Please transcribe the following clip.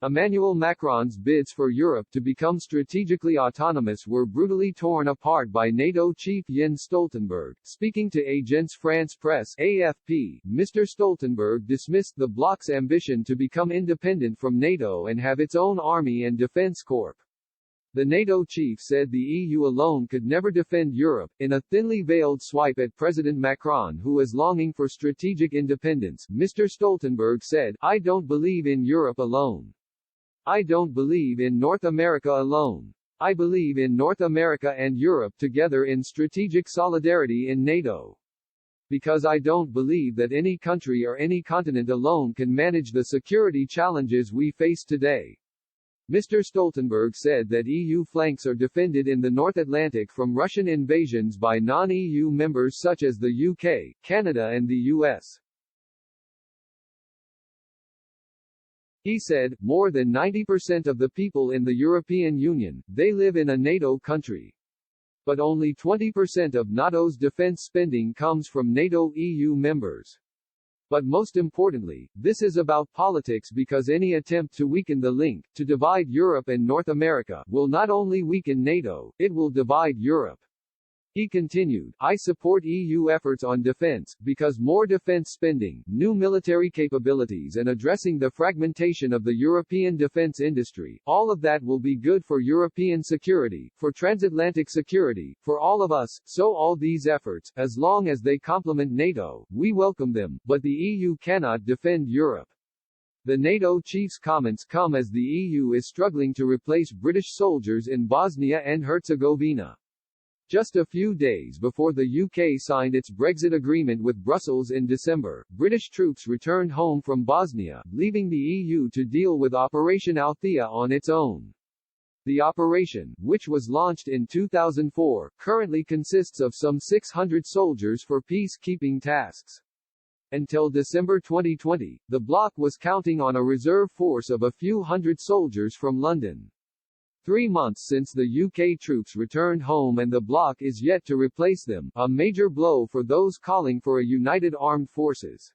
Emmanuel Macron's bids for Europe to become strategically autonomous were brutally torn apart by NATO chief Jens Stoltenberg. Speaking to Agence France Presse (AFP), Mr. Stoltenberg dismissed the bloc's ambition to become independent from NATO and have its own army and defense corps. The NATO chief said the EU alone could never defend Europe, in a thinly veiled swipe at President Macron, who is longing for strategic independence. Mr. Stoltenberg said, "I don't believe in Europe alone. I don't believe in North America alone. I believe in North America and Europe together in strategic solidarity in NATO. Because I don't believe that any country or any continent alone can manage the security challenges we face today." Mr. Stoltenberg said that EU flanks are defended in the North Atlantic from Russian invasions by non-EU members such as the UK, Canada and the US. He said, more than 90% of the people in the European Union, they live in a NATO country. But only 20% of NATO's defense spending comes from NATO EU members. But most importantly, this is about politics because any attempt to weaken the link, to divide Europe and North America, will not only weaken NATO, it will divide Europe. He continued, "I support EU efforts on defense, because more defense spending, new military capabilities and addressing the fragmentation of the European defense industry, all of that will be good for European security, for transatlantic security, for all of us, so all these efforts, as long as they complement NATO, we welcome them, but the EU cannot defend Europe." The NATO chief's comments come as the EU is struggling to replace British soldiers in Bosnia and Herzegovina. Just a few days before the UK signed its Brexit agreement with Brussels in December, British troops returned home from Bosnia, leaving the EU to deal with Operation Althea on its own. The operation, which was launched in 2004, currently consists of some 600 soldiers for peacekeeping tasks. Until December 2020, the bloc was counting on a reserve force of a few hundred soldiers from London. 3 months since the UK troops returned home and the bloc is yet to replace them, a major blow for those calling for a united armed forces.